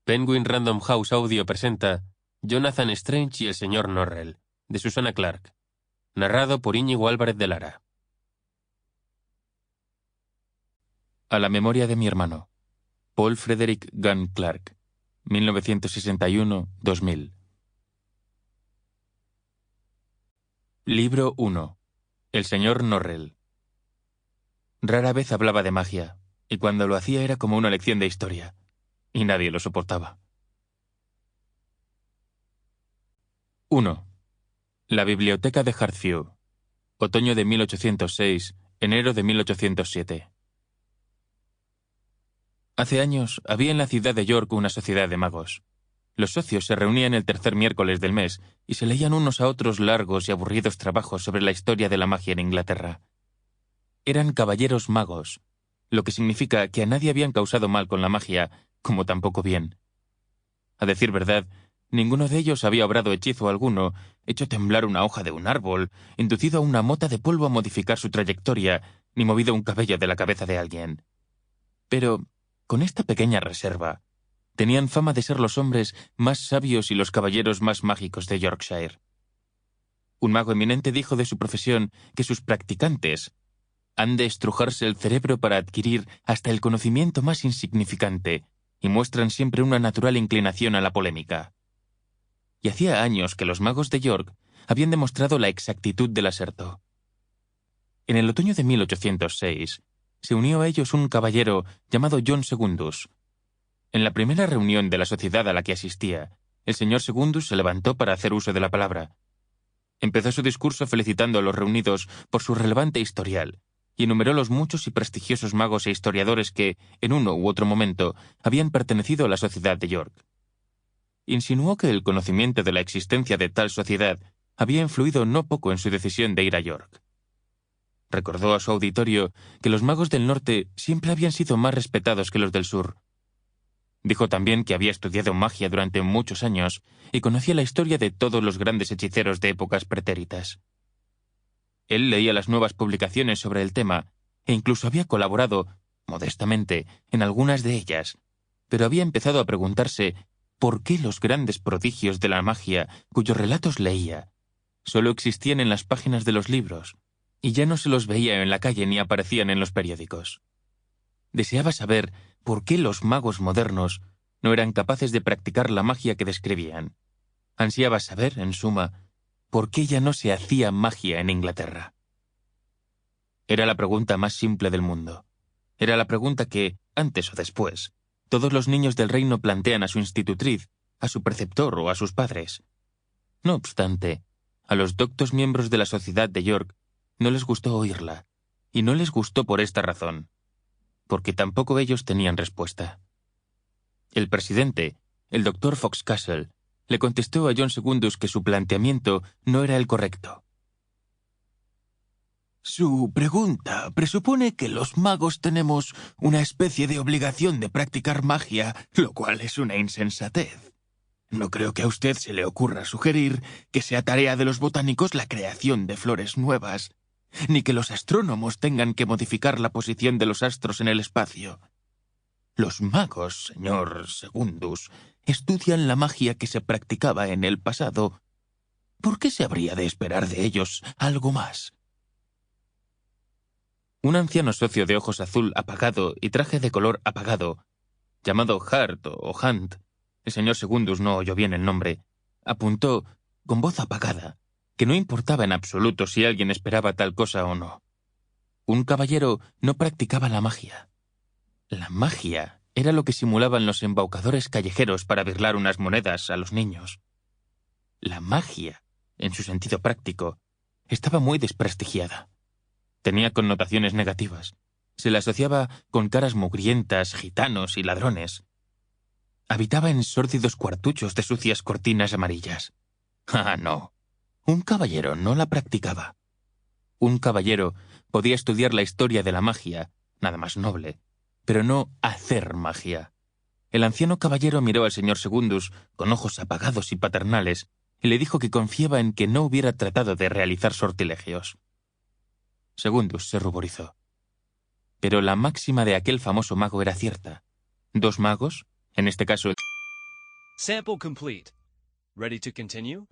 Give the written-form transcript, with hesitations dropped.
Penguin Random House Audio presenta Jonathan Strange y el señor Norrell, de Susana Clark. Narrado por Íñigo Álvarez de Lara. A la memoria de mi hermano. Paul Frederick Gunn Clark, 1961-2000. Libro 1. El señor Norrell. Rara vez hablaba de magia, y cuando lo hacía era como una lección de historia, y nadie lo soportaba. 1. La biblioteca de Hearthview. Otoño de 1806, enero de 1807. Hace años había en la ciudad de York una sociedad de magos. Los socios se reunían el tercer miércoles del mes y se leían unos a otros largos y aburridos trabajos sobre la historia de la magia en Inglaterra. Eran caballeros magos, lo que significa que a nadie habían causado mal con la magia, como tampoco bien. A decir verdad, ninguno de ellos había obrado hechizo alguno, hecho temblar una hoja de un árbol, inducido a una mota de polvo a modificar su trayectoria, ni movido un cabello de la cabeza de alguien. Pero, con esta pequeña reserva, tenían fama de ser los hombres más sabios y los caballeros más mágicos de Yorkshire. Un mago eminente dijo de su profesión que sus practicantes han de estrujarse el cerebro para adquirir hasta el conocimiento más insignificante y muestran siempre una natural inclinación a la polémica. Y hacía años que los magos de York habían demostrado la exactitud del aserto. En el otoño de 1806, se unió a ellos un caballero llamado John Segundus. En la primera reunión de la sociedad a la que asistía, el señor Segundus se levantó para hacer uso de la palabra. Empezó su discurso felicitando a los reunidos por su relevante historial y enumeró los muchos y prestigiosos magos e historiadores que, en uno u otro momento, habían pertenecido a la sociedad de York. Insinuó que el conocimiento de la existencia de tal sociedad había influido no poco en su decisión de ir a York. Recordó a su auditorio que los magos del norte siempre habían sido más respetados que los del sur. Dijo también que había estudiado magia durante muchos años y conocía la historia de todos los grandes hechiceros de épocas pretéritas. Él leía las nuevas publicaciones sobre el tema e incluso había colaborado, modestamente, en algunas de ellas, pero había empezado a preguntarse por qué los grandes prodigios de la magia cuyos relatos leía solo existían en las páginas de los libros y ya no se los veía en la calle ni aparecían en los periódicos. Deseaba saber por qué los magos modernos no eran capaces de practicar la magia que describían. Ansiaba saber, en suma, por qué ya no se hacía magia en Inglaterra. Era la pregunta más simple del mundo. Era la pregunta que, antes o después, todos los niños del reino plantean a su institutriz, a su preceptor o a sus padres. No obstante, a los doctos miembros de la sociedad de York no les gustó oírla, y no les gustó por esta razón, porque tampoco ellos tenían respuesta. El presidente, el doctor Foxcastle, le contestó a John Segundus que su planteamiento no era el correcto. Su pregunta presupone que los magos tenemos una especie de obligación de practicar magia, lo cual es una insensatez. No creo que a usted se le ocurra sugerir que sea tarea de los botánicos la creación de flores nuevas, ni que los astrónomos tengan que modificar la posición de los astros en el espacio. Los magos, señor Segundus, estudian la magia que se practicaba en el pasado. ¿Por qué se habría de esperar de ellos algo más? Un anciano socio de ojos azul apagado y traje de color apagado, llamado Hart o Hunt, el señor Segundus no oyó bien el nombre, apuntó, con voz apagada, que no importaba en absoluto si alguien esperaba tal cosa o no. Un caballero no practicaba la magia. La magia era lo que simulaban los embaucadores callejeros para birlar unas monedas a los niños. La magia, en su sentido práctico, estaba muy desprestigiada. Tenía connotaciones negativas. Se la asociaba con caras mugrientas, gitanos y ladrones. Habitaba en sórdidos cuartuchos de sucias cortinas amarillas. Ah, no. Un caballero no la practicaba. Un caballero podía estudiar la historia de la magia, nada más noble, pero no hacer magia. El anciano caballero miró al señor Segundus con ojos apagados y paternales y le dijo que confiaba en que no hubiera tratado de realizar sortilegios. Segundus se ruborizó. Pero la máxima de aquel famoso mago era cierta. Dos magos, en este caso Sample complete. Ready to continue?